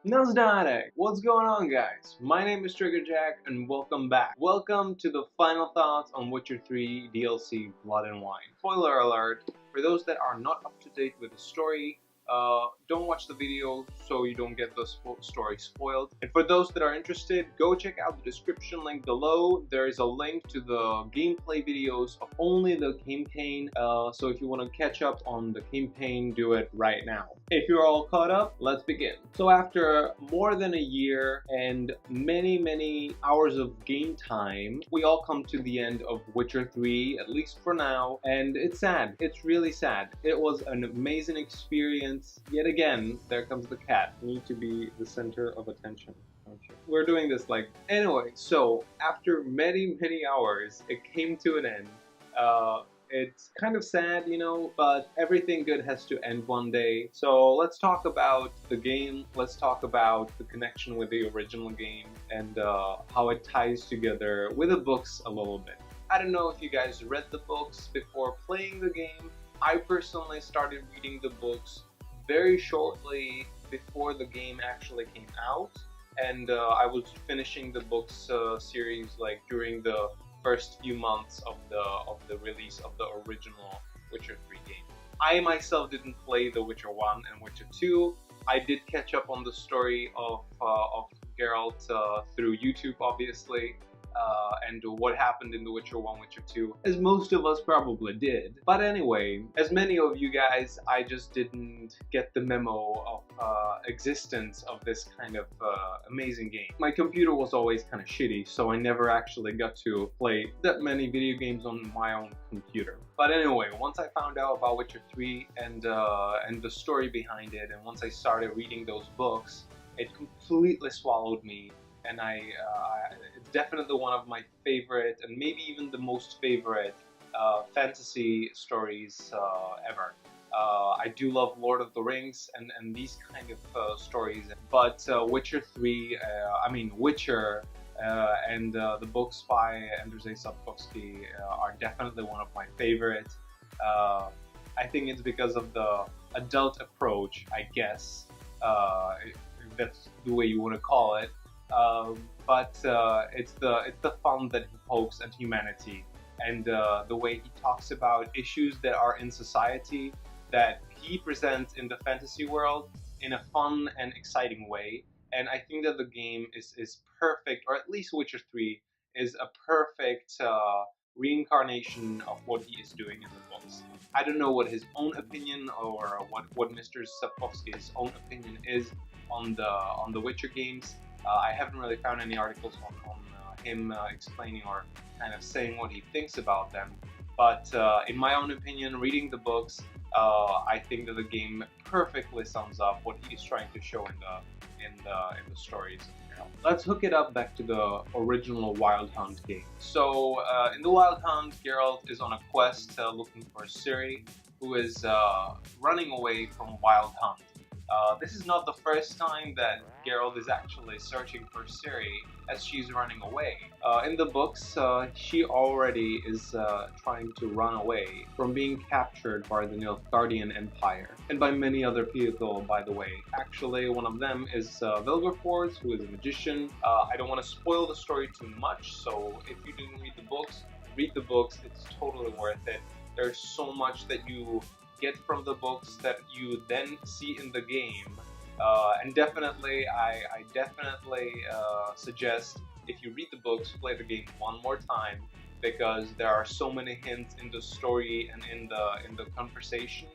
Nasdaq! What's going on, guys? My name is Trigger Jack, and welcome back. Welcome to the final thoughts on Witcher 3 DLC Blood and Wine. Spoiler alert, for those that are not up to date with the story, don't watch the video so you don't get the story spoiled. And for those that are interested, go check out the description link below. There is a link to the gameplay videos of only the campaign, so if you want to catch up on the campaign, do it right now. If you're all caught up, let's begin. So after more than a year and many hours of game time, we all come to the end of Witcher 3, at least for now, and it's sad. It's really sad. It was an amazing experience. Yet again, there comes the cat. You need to be the center of attention. Okay. We're doing this like... Anyway, so after many hours, it came to an end. It's kind of sad, you know, but everything good has to end one day. So let's talk about the game. Let's talk about the connection with the original game and how it ties together with the books a little bit. I don't know if you guys read the books before playing the game. I personally started reading the books very shortly before the game actually came out, and I was finishing the books series like during the first few months of the release of the original Witcher 3 game. I myself didn't play The Witcher 1 and Witcher 2. I did catch up on the story of Geralt through YouTube, obviously. And what happened in The Witcher 1, Witcher 2, as most of us probably did. But anyway, as many of you guys, I just didn't get the memo of existence of this kind of amazing game. My computer was always kind of shitty, so I never actually got to play that many video games on my own computer. But anyway, once I found out about Witcher 3 and the story behind it, and once I started reading those books, it completely swallowed me. And it's definitely one of my favorite, and maybe even the most favorite fantasy stories ever. I do love Lord of the Rings and these kind of stories, but Witcher 3, Witcher and the books by Andrzej Sapkowski are definitely one of my favorite. I think it's because of the adult approach, I guess, if that's the way you want to call it. But it's the fun that he pokes at humanity, and the way he talks about issues that are in society that he presents in the fantasy world in a fun and exciting way. And I think that the game is perfect, or at least Witcher 3 is a perfect reincarnation of what he is doing in the books. I don't know what his own opinion or what Mr. Sapkowski's own opinion is on the Witcher games. I haven't really found any articles on him explaining or kind of saying what he thinks about them. But in my own opinion, reading the books, I think that the game perfectly sums up what he's trying to show in the stories. Let's hook it up back to the original Wild Hunt game. So in the Wild Hunt, Geralt is on a quest looking for Ciri, who is running away from Wild Hunt. This is not the first time that Geralt is actually searching for Ciri as she's running away. In the books, she already is trying to run away from being captured by the Nilfgaardian Empire, and by many other people, by the way. Actually, one of them is Vilgefortz, who is a magician. I don't want to spoil the story too much, so if you didn't read the books, it's totally worth it. There's so much that you get from the books that you then see in the game, and definitely I definitely suggest, if you read the books, play the game one more time, because there are so many hints in the story and in the conversation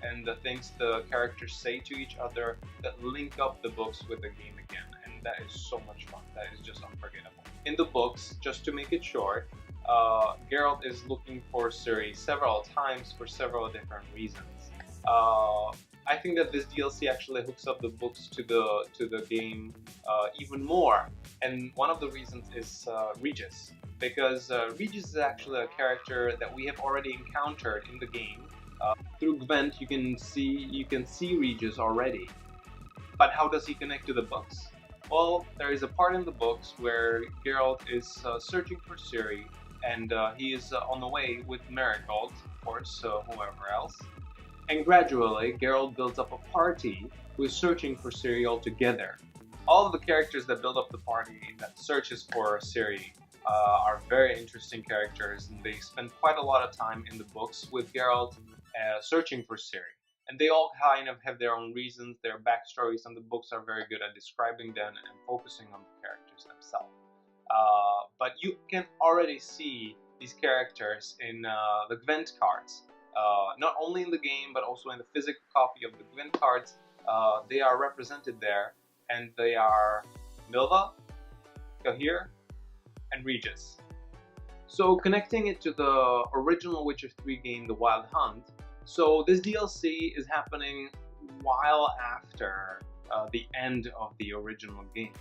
and the things the characters say to each other that link up the books with the game again, and that is so much fun. That is just unforgettable. In the books, just to make it short, Geralt is looking for Ciri several times for several different reasons. I think that this DLC actually hooks up the books to the game even more, and one of the reasons is Regis, because Regis is actually a character that we have already encountered in the game. Through Gwent, you can see Regis already, but how does he connect to the books? Well, there is a part in the books where Geralt is searching for Ciri, and he is on the way with Marigold, of course, whoever else. And gradually, Geralt builds up a party who is searching for Ciri altogether. All of the characters that build up the party that searches for Ciri are very interesting characters, and they spend quite a lot of time in the books with Geralt searching for Ciri. And they all kind of have their own reasons, their backstories, and the books are very good at describing them and focusing on the characters themselves. But you can already see these characters in the Gwent cards. Not only in the game, but also in the physical copy of the Gwent cards, they are represented there, and they are Milva, Cahir, and Regis. So connecting it to the original Witcher 3 game, The Wild Hunt, so this DLC is happening while after the end of the original game.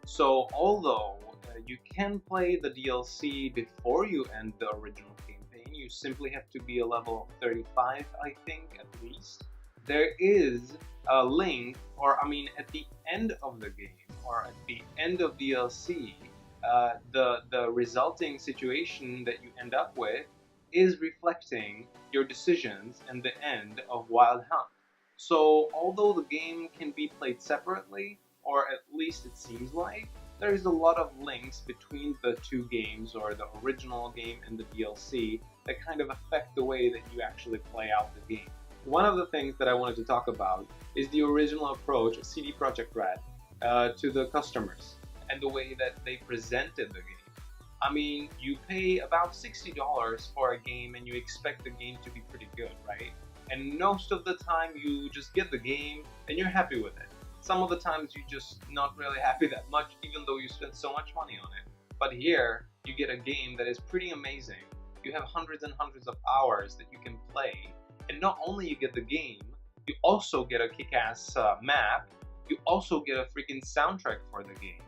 So although you can play the DLC before you end the original campaign, you simply have to be a level of 35, I think, at least. There is a link, or I mean at the end of the game, or at the end of DLC, the resulting situation that you end up with is reflecting your decisions in the end of Wild Hunt. So although the game can be played separately, or at least it seems like, there's a lot of links between the two games, or the original game and the DLC, that kind of affect the way that you actually play out the game. One of the things that I wanted to talk about is the original approach of CD Projekt Red to the customers and the way that they presented the game. I mean, you pay about $60 for a game and you expect the game to be pretty good, right? And most of the time you just get the game and you're happy with it. Some of the times you're just not really happy that much, even though you spent so much money on it. But here, you get a game that is pretty amazing. You have hundreds and hundreds of hours that you can play. And not only you get the game, you also get a kick-ass map. You also get a freaking soundtrack for the game.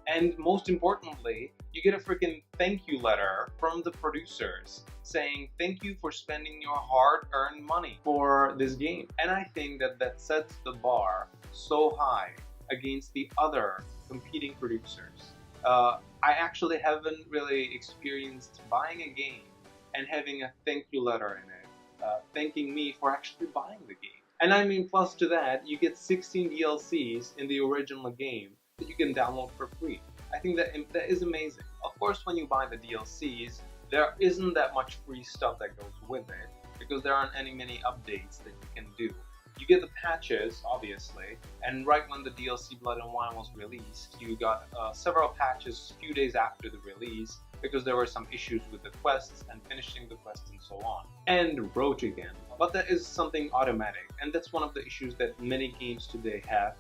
And most importantly, you get a freaking thank you letter from the producers saying thank you for spending your hard-earned money for this game. And I think that that sets the bar so high against the other competing producers. I actually haven't really experienced buying a game and having a thank you letter in it, thanking me for actually buying the game. And I mean, plus to that, you get 16 DLCs in the original game that you can download for free. I think that is amazing. Of course, when you buy the DLCs, there isn't that much free stuff that goes with it, because there aren't many updates that you can do. You get the patches, obviously, and right when the DLC Blood and Wine was released, you got several patches a few days after the release, because there were some issues with the quests and finishing the quests and so on. And Roach again. But that is something automatic, and that's one of the issues that many games today have.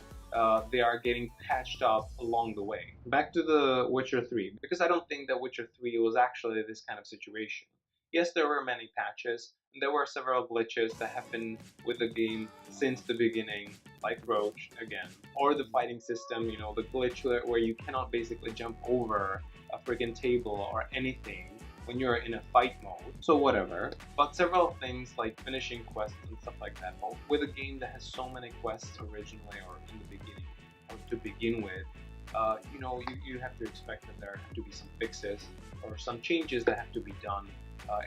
They are getting patched up along the way. Back to the Witcher 3, because I don't think that Witcher 3 was actually this kind of situation. Yes, there were many patches, and there were several glitches that have been with the game since the beginning, like Roach again. Or the fighting system, you know, the glitch where you cannot basically jump over a friggin' table or anything when you're in a fight mode, so whatever. But several things like finishing quests and stuff like that, but with a game that has so many quests originally or in the beginning, or to begin with, you know, you have to expect that there have to be some fixes or some changes that have to be done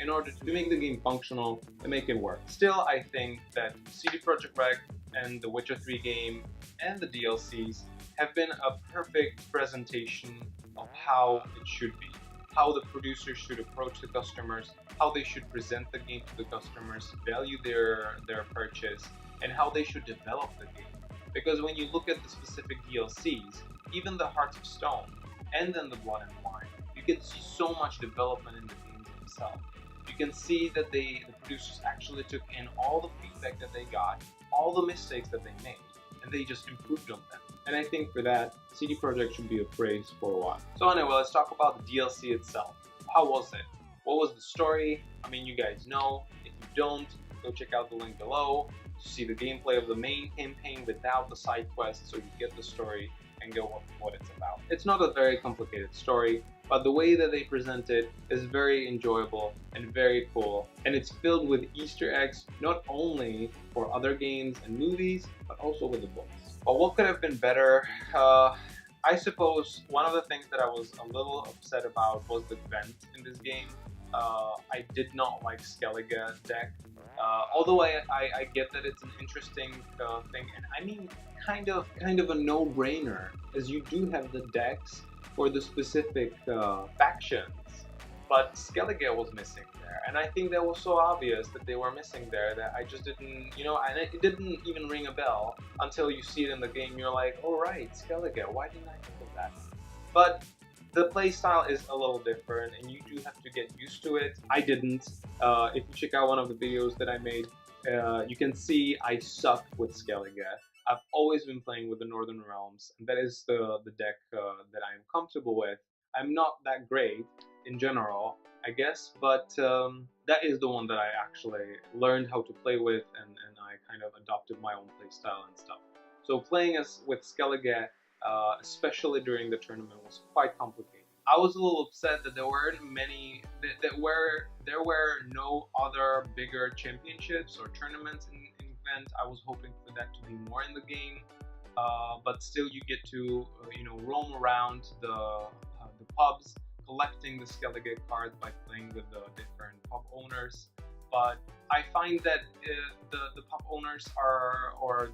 in order to make the game functional and make it work. Still, I think that CD Projekt Red and the Witcher 3 game and the DLCs have been a perfect presentation of how it should be. How the producers should approach the customers, how they should present the game to the customers, value their purchase, and how they should develop the game. Because when you look at the specific DLCs, even the Hearts of Stone, and then the Blood and Wine, you can see so much development in the games themselves. You can see that the producers actually took in all the feedback that they got, all the mistakes that they made, and they just improved on them. And I think for that, CD Projekt should be appraised for a while. So anyway, let's talk about the DLC itself. How was it? What was the story? I mean, you guys know. If you don't, go check out the link below to see the gameplay of the main campaign without the side quests, so you get the story and go what it's about. It's not a very complicated story, but the way that they present it is very enjoyable and very cool. And it's filled with Easter eggs, not only for other games and movies, but also with the books. But what could have been better? I suppose one of the things that I was a little upset about was the Gwent in this game. I did not like Skellige deck. Although I get that it's an interesting thing, and I mean, kind of a no-brainer, as you do have the decks for the specific factions, but Skellige was missing there, and I think that was so obvious that they were missing there that I just didn't, you know, and it didn't even ring a bell until you see it in the game. You're like, oh right, Skellige, why didn't I think of that? But the playstyle is a little different, and you do have to get used to it. I didn't. If you check out one of the videos that I made, you can see I suck with Skellige. I've always been playing with the Northern Realms, and that is the deck that I'm comfortable with. I'm not that great in general, I guess, but that is the one that I actually learned how to play with, and I kind of adopted my own playstyle and stuff. So playing with Skellige, especially during the tournament, was quite complicated. I was a little upset that there weren't many, there were no other bigger championships or tournaments in event. I was hoping for that to be more in the game, but still you get to you know, roam around the pubs, collecting the Skellige cards by playing with the different pub owners. But I find that the pub owners are, or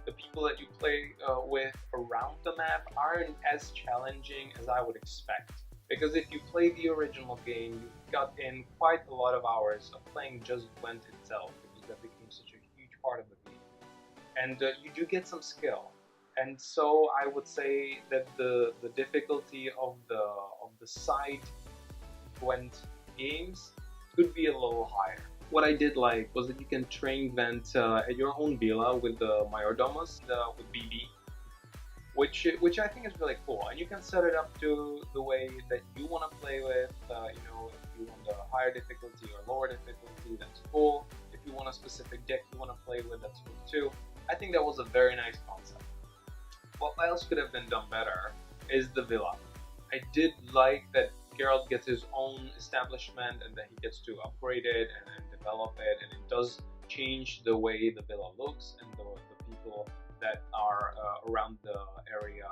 the people that you play with around the map aren't as challenging as I would expect. Because if you play the original game, you've got in quite a lot of hours of playing just Gwent itself, because that became such a huge part of the game. And you do get some skill. And so I would say that the difficulty of the side Gwent games could be a little higher. What I did like was that you can train Vent at your own villa with the Majordomus, with BB, which I think is really cool. And you can set it up to the way that you want to play with. You know, if you want a higher difficulty or lower difficulty, that's cool. If you want a specific deck you want to play with, that's cool too. I think that was a very nice concept. What else could have been done better is the villa. I did like that Geralt gets his own establishment and that he gets to upgrade it and develop it, and it does change the way the villa looks and the people that are around the area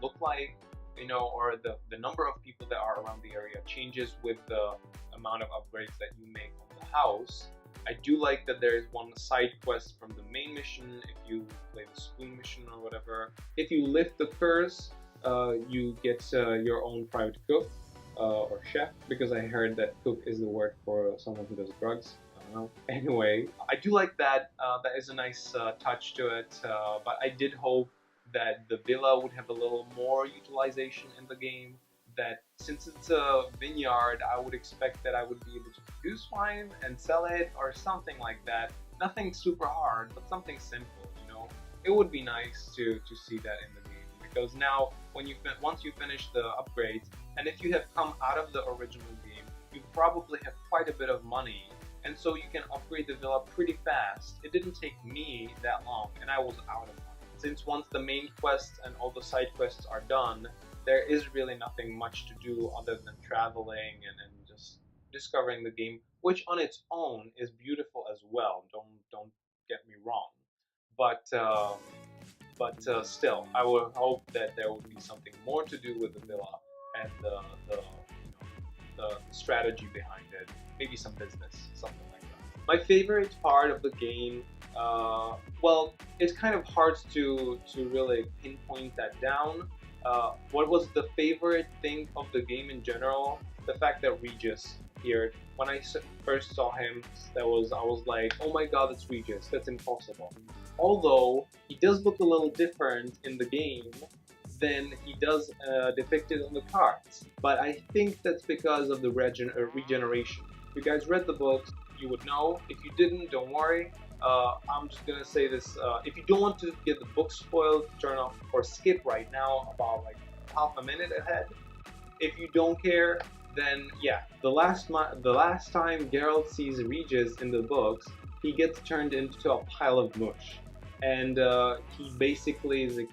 look like, you know, or the number of people that are around the area changes with the amount of upgrades that you make on the house. I do like that there is one side quest from the main mission if you play the spoon mission or whatever. If you lift the curse, you get your own private cook or chef, because I heard that cook is the word for someone who does drugs. I don't know. Anyway, I do like that. That is a nice touch to it, but I did hope that the villa would have a little more utilization in the game. That since it's a vineyard, I would expect that I would be able to produce wine and sell it or something like that. Nothing super hard, but something simple, you know. It would be nice to see that in the game, because now when once you finish the upgrades, and if you have come out of the original game, you probably have quite a bit of money, and so you can upgrade the villa pretty fast. It didn't take me that long, and I was out of money. Since once the main quests and all the side quests are done, there is really nothing much to do other than traveling and just discovering the game, which on its own is beautiful as well. Don't get me wrong, but still, I would hope that there would be something more to do with the villa and the strategy behind it. Maybe some business, something like that. My favorite part of the game, well, it's kind of hard to really pinpoint that down. What was the favorite thing of the game in general? The fact that Regis appeared. When I first saw him, I was like, oh my god, it's Regis, that's impossible. Although, he does look a little different in the game than he does depicted on the cards. But I think that's because of the regeneration. If you guys read the books, you would know. If you didn't, don't worry. I'm just gonna say this, if you don't want to get the book spoiled, turn off or skip right now about like half a minute ahead. If you don't care, then yeah, the last time Geralt sees Regis in the books, he gets turned into a pile of mush, and he basically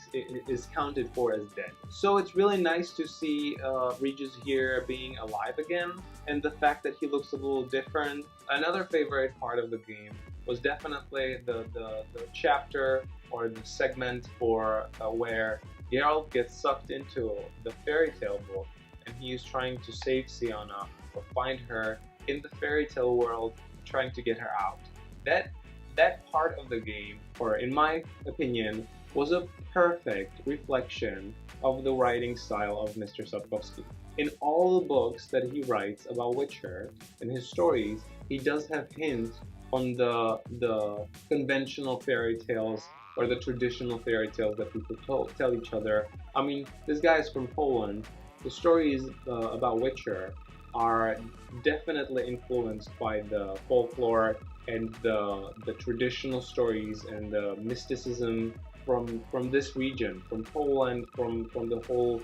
is counted for as dead. So it's really nice to see Regis here being alive again, and the fact that he looks a little different. Another favorite part of the game was definitely the chapter or the segment for where Geralt gets sucked into the fairy tale book, and he is trying to save Sienna or find her in the fairy tale world, trying to get her out. That that part of the game, or in my opinion, was a perfect reflection of the writing style of Mr. Sapkowski. In all the books that he writes about Witcher and his stories, he does have hints on the conventional fairy tales or the traditional fairy tales that people tell each other. I mean, this guy is from Poland. The stories about Witcher are definitely influenced by the folklore and the traditional stories and the mysticism from this region, from Poland, from the whole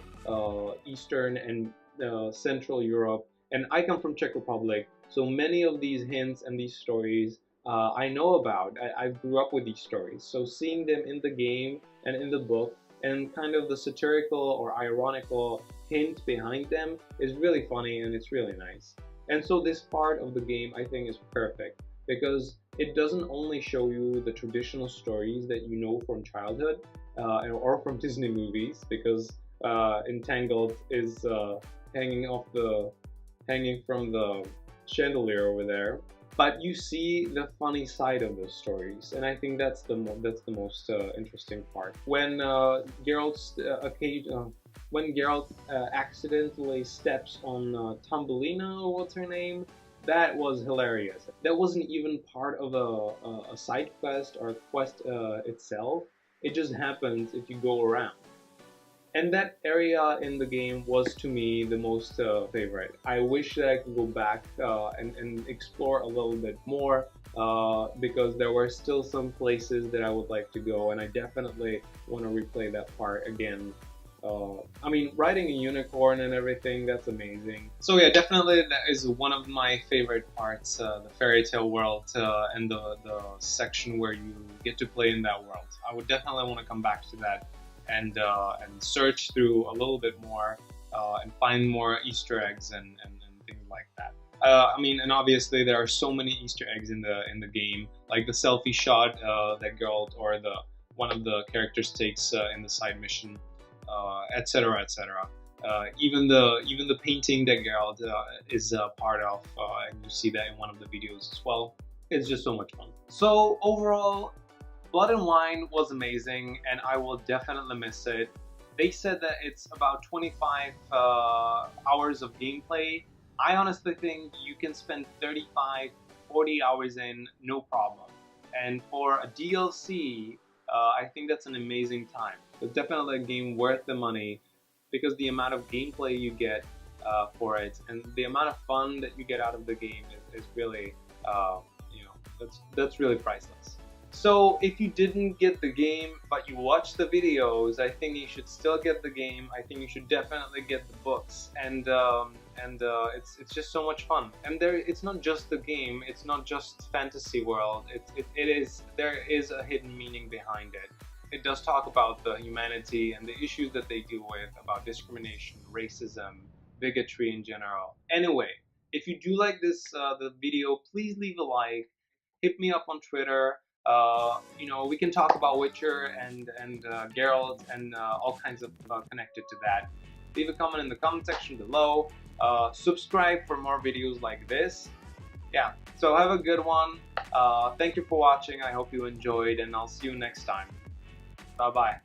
Eastern and Central Europe. And I come from Czech Republic, so many of these hints and these stories I know about. I grew up with these stories, so seeing them in the game and in the book, and kind of the satirical or ironical hint behind them is really funny and it's really nice. And so this part of the game I think is perfect because it doesn't only show you the traditional stories that you know from childhood or from Disney movies, because Entangled is hanging from the chandelier over there. But you see the funny side of those stories, and I think that's the most interesting part. When Geralt accidentally steps on Thumbelina, what's her name? That was hilarious. That wasn't even part of a side quest or quest itself. It just happens if you go around. And that area in the game was to me the most favorite. I wish that I could go back and explore a little bit more because there were still some places that I would like to go, and I definitely want to replay that part again. I mean, riding a unicorn and everything, that's amazing. So yeah, definitely that is one of my favorite parts, the fairy tale world and the section where you get to play in that world. I would definitely want to come back to that and search through a little bit more and find more Easter eggs and things like that. I mean, and obviously there are so many Easter eggs in the game, like the selfie shot that Geralt or one of the characters takes in the side mission, etc., etc. Even the painting that Geralt is part of, and you see that in one of the videos as well. It's just so much fun. So overall, Blood and Wine was amazing, and I will definitely miss it. They said that it's about 25 hours of gameplay. I honestly think you can spend 35, 40 hours in, no problem. And for a DLC, I think that's an amazing time. It's definitely a game worth the money because the amount of gameplay you get for it and the amount of fun that you get out of the game is really, that's really priceless. So if you didn't get the game but you watched the videos, I think you should still get the game. I think you should definitely get the books, and it's just so much fun. And it's not just the game, it's not just fantasy world. There is a hidden meaning behind it. It does talk about the humanity and the issues that they deal with, about discrimination, racism, bigotry in general. Anyway, if you do like this the video, please leave a like. Hit me up on Twitter. We can talk about Witcher and Geralt and all kinds of connected to that. Leave a comment in the comment section below. Subscribe for more videos like this. Yeah, so have a good one. Thank you for watching. I hope you enjoyed, and I'll see you next time. Bye-bye.